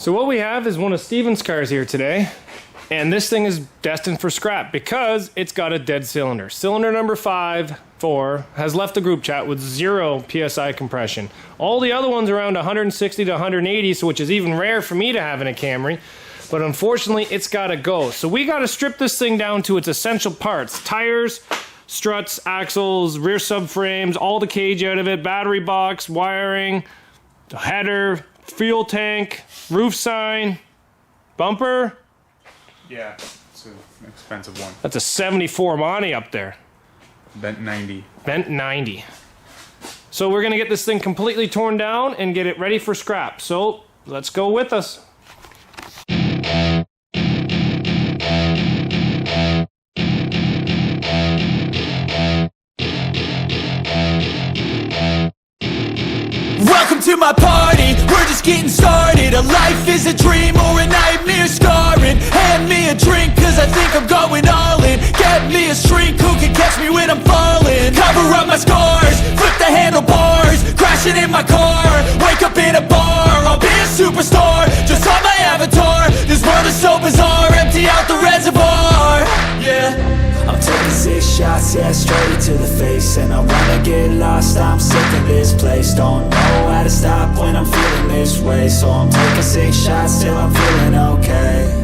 So what we have is one of Steven's cars here today, and this thing is destined for scrap because it's got a dead cylinder. Cylinder number 4 has left the group chat with 0 PSI compression. All the other ones are around 160 to 180, so which is even rare for me to have in a Camry, but unfortunately it's gotta go. So we gotta strip this thing down to its essential parts: tires, struts, axles, rear subframes, all the cage out of it, battery box, wiring, the header, fuel tank, roof sign, bumper. Yeah, it's an expensive one. That's a 74 Monty up there. Bent 90. Bent 90. So we're gonna get this thing completely torn down and get it ready for scrap. So let's go with us. Welcome to my party, we're just getting started. A life is a dream or a nightmare scarring. Hand me a drink cause I think I'm going all in. Get me a shrink who can catch me when I'm falling. Cover up my scars, flip the handlebars, crashing in my car, wake up in a bar. I'll be a superstar, just on my avatar. This world is so bizarre, empty out the reservoir. Yeah, I'm taking 6 shots, yeah, straight to the face. And I wanna get lost, I'm sick of this place. Don't know how to stop when I'm feeling this way. So I'm taking 6 shots till I'm feeling okay.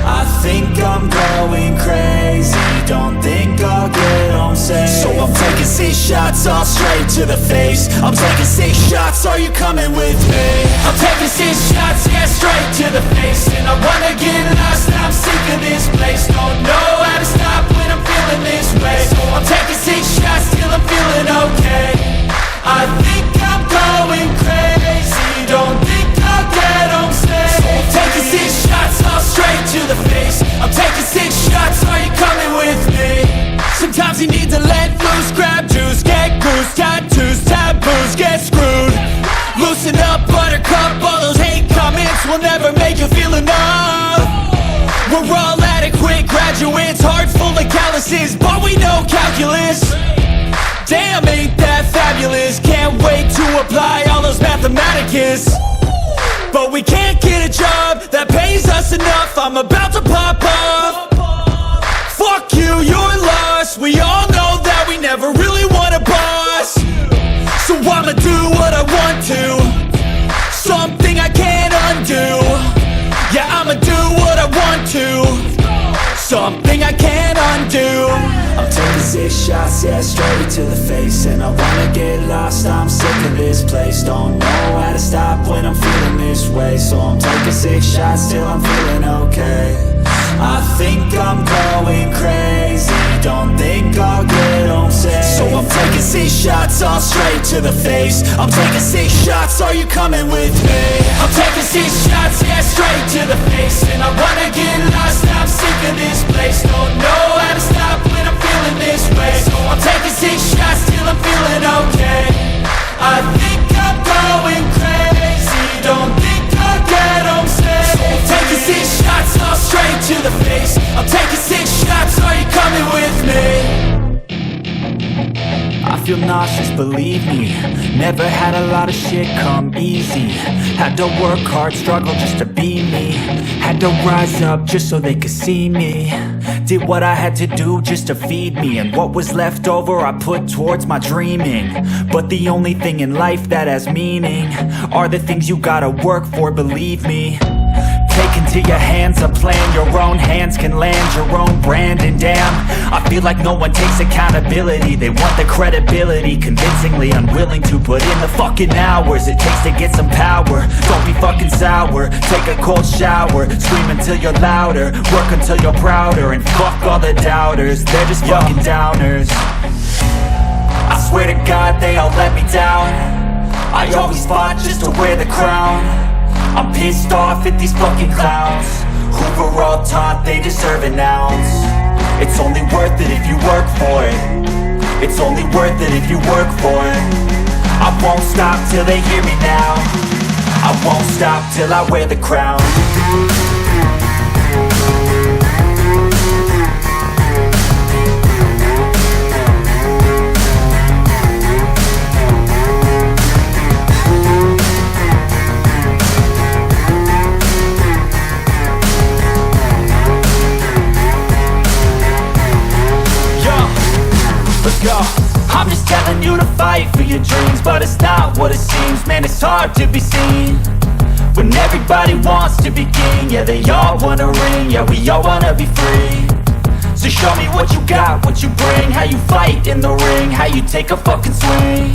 I think I'm going crazy, don't think I'll get home safe. So I'm taking 6 shots, all straight to the face. I'm taking 6 shots, are you coming with me? I'm taking 6 shots, yeah, straight to the face. And I wanna get lost, I'm sick of this place. Don't know how to stop when I'm feeling this way. So I'm taking 6 shots till I'm feeling okay. I think I'm going crazy, don't think I'll get home safe. So I'm taking 6 shots, all straight to the face. I'm taking 6 shots, are you coming with me? Sometimes you need to let loose, grab juice, get goose, tattoos, taboos, get screwed. Loosen up, buttercup, all those hate comments will never make you feel enough. We're all adequate graduates, heart full of calluses, but we know calculus. Damn, ain't that fabulous? Can't wait to apply all those mathematicus. But we can't get a job that pays us enough. I'm about to pop off. Fuck you, you're lost. We all know that we never really want a boss. So I'ma do what I want to, something I can't undo. Yeah, I'ma do what I want to, something I can't undo. I'm taking 6 shots, yeah, straight to the face. And I wanna get lost, I'm sick of this place. Don't know how to stop when I'm feeling this way. So I'm taking 6 shots till I'm feeling okay. I think I'm going crazy, don't think I'll get home safe. So I'm taking 6 shots, all straight to the face. I'm taking 6 shots, are you coming with me? I'm taking 6 shots, yeah, straight to the face. And I wanna get lost, I'm sick of this place. Don't know how to stop when I'm feeling this way. So I'm taking 6 shots till I'm feeling okay. I think I'm going crazy, don't think I'll get home safe. So I'm taking 6 shots, all straight to the face. I'm taking 6 shots, are you coming with me? I feel nauseous, believe me. Never had a lot of shit come easy. Had to work hard, struggle just to be me. Had to rise up just so they could see me. Did what I had to do just to feed me. And what was left over I put towards my dreaming. But the only thing in life that has meaning are the things you gotta work for, believe me. Take into your hands a plan, your own hands can land your own brand. And damn, I feel like no one takes accountability. They want the credibility, convincingly unwilling to put in the fucking hours it takes to get some power. Don't be fucking sour, take a cold shower, scream until you're louder, work until you're prouder. And fuck all the doubters, they're just fucking downers. I swear to God they all let me down. I always fought just to wear the crown. I'm pissed off at these fucking clowns who were all taught they deserve an ounce. It's only worth it if you work for it. It's only worth it if you work for it. I won't stop till they hear me now. I won't stop till I wear the crown. but it's not what it seems. Man, it's hard to be seen when everybody wants to be king. Yeah, they all wanna ring, yeah, we all wanna be free. So show me what you got, what you bring, how you fight in the ring, how you take a fucking swing.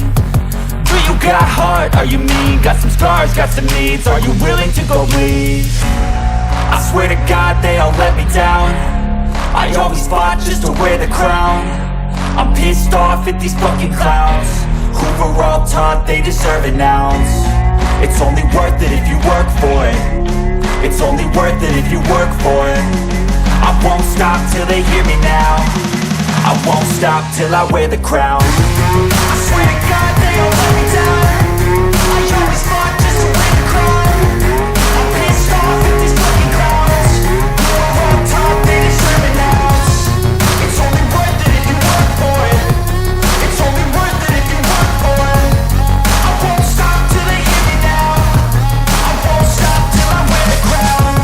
Do you got heart, are you mean? Got some scars, got some needs, are you willing to go bleed? I swear to God they all let me down. I always fought just to wear the crown. I'm pissed off at these fucking clowns who were all taught they deserve an ounce. It's only worth it if you work for it. It's only worth it if you work for it. I won't stop till they hear me now. I won't stop till I wear the crown. I swear to God they all let me down. I always fought just to wear the crown. I'm pissed off at these fucking clowns who are all taught they deserve an ounce. It's only worth it if you work for it. It's only worth it if you work for it. I won't stop till they hear me now. I won't stop till I wear the crown.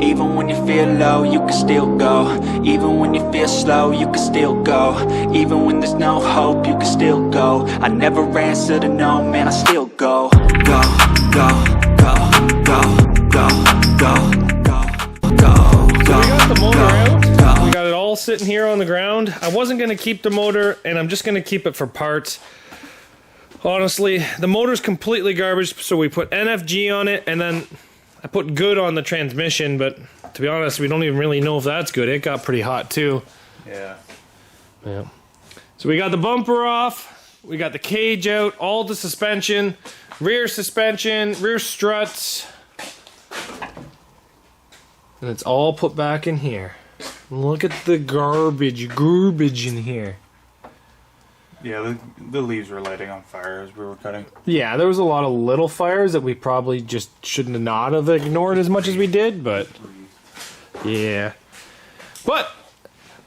Even when you feel low, you can still go. Even when you feel slow, you can still go. Even when there's no hope, you can still go. I never answer to no, man, I still go. Go, go, go, go, go, go, go, go, So we got the motor out. go. We got it all sitting here on the ground. I wasn't going to keep the motor, and I'm just going to keep it for parts. Honestly, the motor's completely garbage, so we put NFG on it, and then I put good on the transmission, but to be honest, we don't even really know if that's good. It got pretty hot too. Yeah. Yeah. So we got the bumper off, we got the cage out, all the suspension, rear struts, and it's all put back in here. Look at the garbage in here. Yeah, the leaves were lighting on fire as we were cutting. Yeah, there was a lot of little fires that we probably just shouldn't not have ignored as much as we did, but yeah. But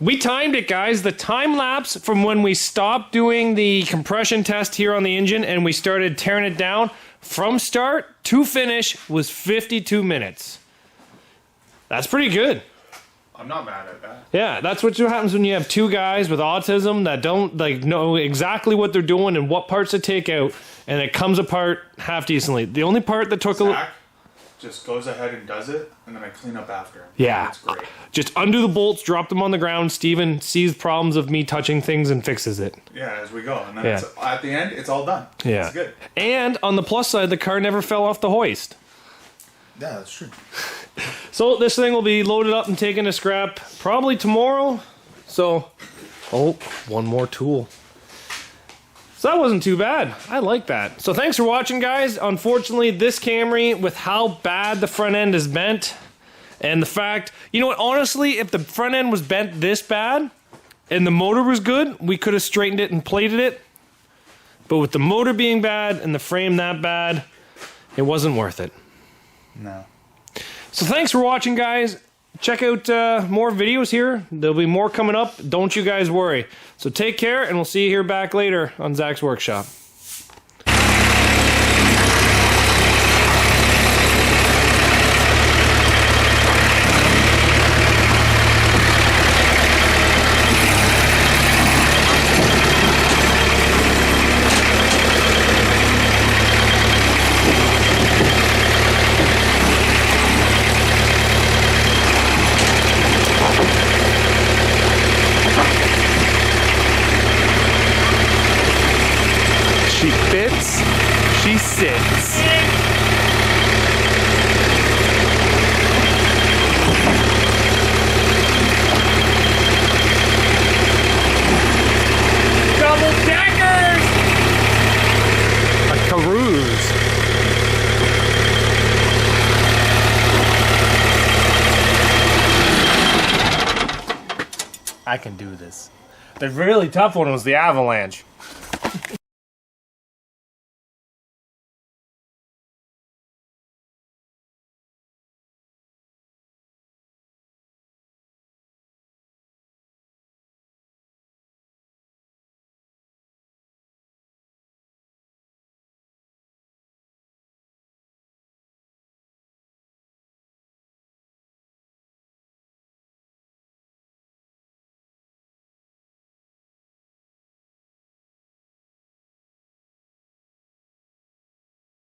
we timed it, guys. The time lapse from when we stopped doing the compression test here on the engine and we started tearing it down from start to finish was 52 minutes. That's pretty good. I'm not mad at that. Yeah, that's what happens when you have two guys with autism that don't know exactly what they're doing and what parts to take out, and it comes apart half decently. The only part that took a little... Zach just goes ahead and does it, and then I clean up after him. Yeah. It's great. Just undo the bolts, drop them on the ground. Steven sees problems of me touching things and fixes it. Yeah, as we go. And then Yeah. at the end, it's all done. Yeah. It's good. And on the plus side, the car never fell off the hoist. Yeah, that's true. So this thing will be loaded up and taken to scrap probably tomorrow. So, oh, one more tool. So that wasn't too bad. I like that. So thanks for watching, guys. Unfortunately, this Camry, with how bad the front end is bent, and the fact, you know what, honestly, if the front end was bent this bad and the motor was good, we could have straightened it and plated it. But with the motor being bad and the frame that bad, it wasn't worth it. No. So thanks for watching, guys. Check out more videos here. There'll be more coming up. Don't you guys worry. So take care, and we'll see you here back later on Zach's Workshop. She fits, she sits. Double deckers! A carouse. I can do this. The really tough one was the avalanche.